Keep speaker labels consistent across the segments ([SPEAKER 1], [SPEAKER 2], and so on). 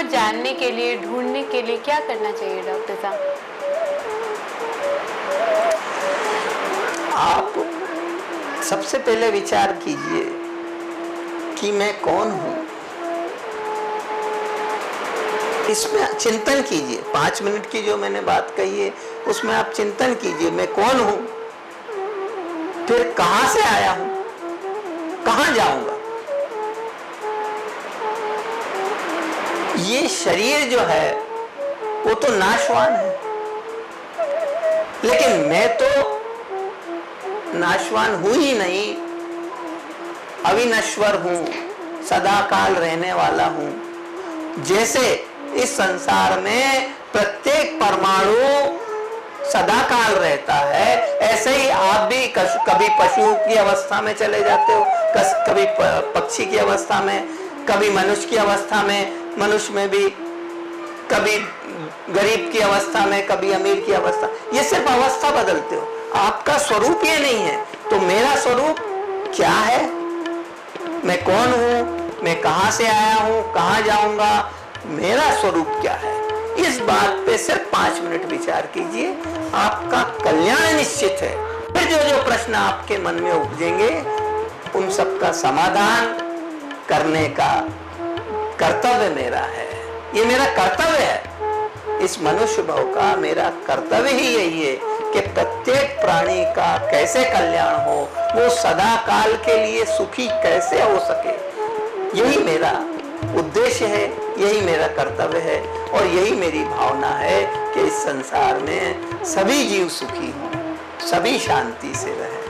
[SPEAKER 1] जानने के लिए, ढूंढने के लिए क्या करना चाहिए डॉक्टर साहब?
[SPEAKER 2] आप सबसे पहले विचार कीजिए कि मैं कौन हूं। इसमें चिंतन कीजिए। 5 मिनट की जो मैंने बात कही है उसमें आप चिंतन कीजिए, मैं कौन हूं, फिर कहां से आया हूं, कहां जाऊंगा। ये शरीर जो है वो तो नाशवान है, लेकिन मैं तो नाशवान हूं ही नहीं, अविनश्वर हूं, सदाकाल रहने वाला हूं। जैसे इस संसार में प्रत्येक परमाणु सदाकाल रहता है, ऐसे ही आप भी कभी पशु की अवस्था में चले जाते हो, कभी पक्षी की अवस्था में, कभी मनुष्य की अवस्था में, मनुष्य में भी कभी गरीब की अवस्था में, कभी अमीर की अवस्था। ये सिर्फ अवस्था बदलते हो, आपका स्वरूप ये नहीं है। तो मेरा स्वरूप क्या है, मैं कौन हूं, मैं कहां से आया हूं, कहां जाऊंगा, मेरा स्वरूप क्या है, इस बात पे सिर्फ 5 मिनट विचार कीजिए, आपका कल्याण निश्चित है। फिर जो जो प्रश्न आपके मन में उपजेंगे उन सब का समाधान करने का कर्तव्य मेरा है। ये मेरा कर्तव्य है। इस मनुष्य भाव का मेरा कर्तव्य ही यही है कि प्रत्येक प्राणी का कैसे कल्याण हो, वो सदा काल के लिए सुखी कैसे हो सके, यही मेरा उद्देश्य है, यही मेरा कर्तव्य है और यही मेरी भावना है कि इस संसार में सभी जीव सुखी हों, सभी शांति से रहें।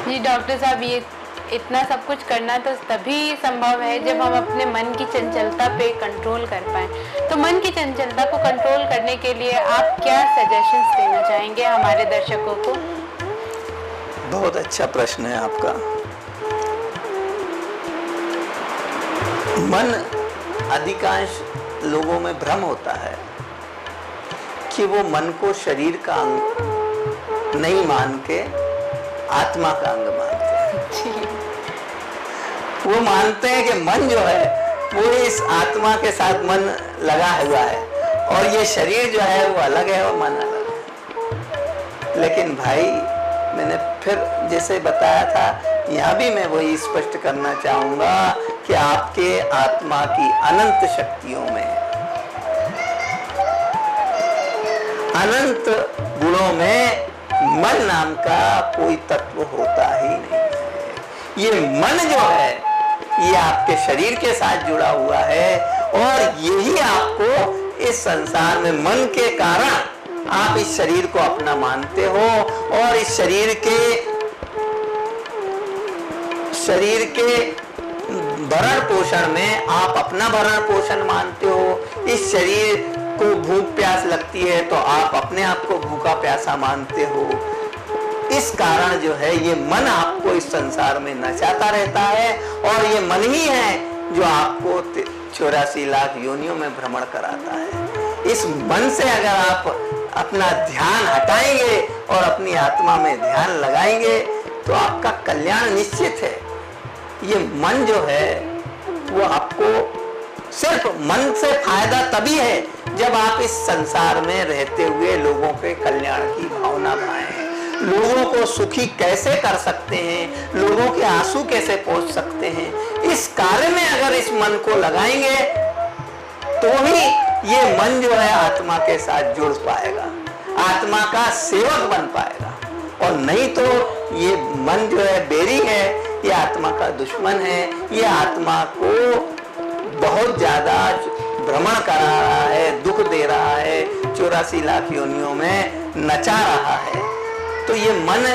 [SPEAKER 1] जी डॉक्टर साहब, ये इतना सब कुछ करना तो तभी संभव है जब हम अपने मन की चंचलता पे कंट्रोल कर पाएं। तो मन की चंचलता को कंट्रोल करने के लिए आप क्या सजेशंस देना चाहेंगे हमारे दर्शकों को?
[SPEAKER 2] बहुत अच्छा प्रश्न है आपका। मन, अधिकांश लोगों में भ्रम होता है कि वो मन को शरीर का अंग नहीं मान के आत्मा का अंग मानते हैं। वो मानते हैं कि मन जो है वो इस आत्मा के साथ मन लगा हुआ है और ये शरीर जो है वो अलग है और मन अलग है। लेकिन भाई, मैंने फिर जैसे बताया था, यहाँ भी मैं वही स्पष्ट करना चाहूंगा कि आपके आत्मा की अनंत शक्तियों में, अनंत गुणों में मन नाम का कोई तत्व होता ही नहीं है। ये मन जो है ये आपके शरीर के साथ जुड़ा हुआ है और यही आपको इस संसार में, मन के कारण आप इस शरीर को अपना मानते हो और इस शरीर के भरण पोषण में आप अपना भरण पोषण मानते हो। इस शरीर को भूख प्यास लगती है तो आप अपने आप को भूखा प्यासा मानते हो। इस कारण जो है ये मन आपको इस संसार में नचाता रहता है और ये मन ही है जो आपको 84 लाख योनियों में भ्रमण कराता है। इस मन से अगर आप अपना ध्यान हटाएंगे और अपनी आत्मा में ध्यान लगाएंगे तो आपका कल्याण निश्चित है। ये मन जो है वो आपको सिर्फ मन से फायदा तभी है जब आप इस संसार में रहते हुए लोगों के कल्याण की भावना बनाएं, लोगों को सुखी कैसे कर सकते हैं, लोगों के आंसू कैसे पोंछ सकते हैं, इस कार्य में अगर इस मन को लगाएंगे तो ही ये मन जो है आत्मा के साथ जुड़ पाएगा, आत्मा का सेवक बन पाएगा। और नहीं तो ये मन जो है बैरी है, ये आत्मा का दुश्मन है, ये आत्मा को बहुत ज्यादा भ्रमण करा रहा है, दुख दे रहा है, 84 लाख योनियों में नचा रहा है। तो ये मन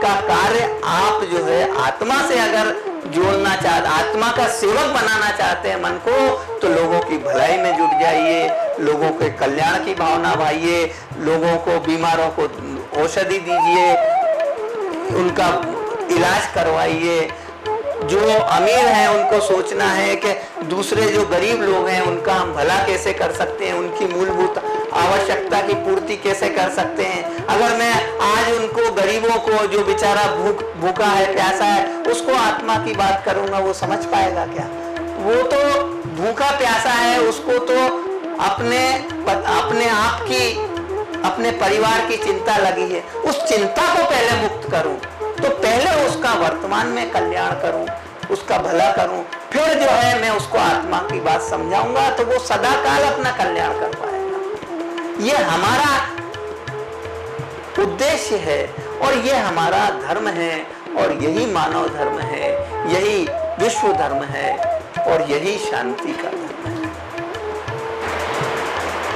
[SPEAKER 2] का कार्य आप जो है आत्मा से अगर जोड़ना चाहते, आत्मा का सेवक बनाना चाहते हैं मन को, तो लोगों की भलाई में जुट जाइए, लोगों के कल्याण की भावना भाइए, लोगों को, बीमारों को औषधि दीजिए, उनका इलाज करवाइए। जो अमीर हैं उनको सोचना है कि दूसरे जो गरीब लोग हैं उनका हम भला कैसे कर सकते हैं, उनकी मूलभूत आवश्यकता की पूर्ति कैसे कर सकते हैं। अगर मैं आज उनको, गरीबों को, जो बेचारा भूखा है, प्यासा है, उसको आत्मा की बात करूंगा, वो समझ पाएगा क्या? वो तो भूखा प्यासा है उसको तो अपने आप की, अपने परिवार की चिंता लगी है, उस चिंता को पहले मुक्त करूं, तो पहले उसका वर्तमान में कल्याण करूं, उसका भला करूं, फिर जो है मैं उसको आत्मा की बात समझाऊंगा तो वो सदाकाल अपना कल्याण कर पाएगा। ये हमारा उद्देश्य है और ये हमारा धर्म है और यही मानव धर्म है, यही विश्व धर्म है और यही शांति का धर्म है।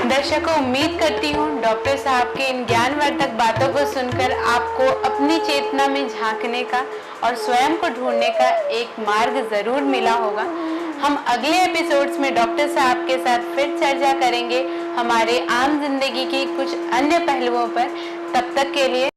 [SPEAKER 1] दर्शकों, उम्मीद करती हूँ डॉक्टर साहब के इन ज्ञानवर्धक बातों को सुनकर आपको अपनी चेतना में झांकने का और स्वयं को ढूंढने का एक मार्ग जरूर मिला होगा। हम अगले एपिसोड्स में डॉक्टर साहब के साथ फिर चर्चा करेंगे हमारे आम जिंदगी की कुछ अन्य पहलुओं पर। तब तक के लिए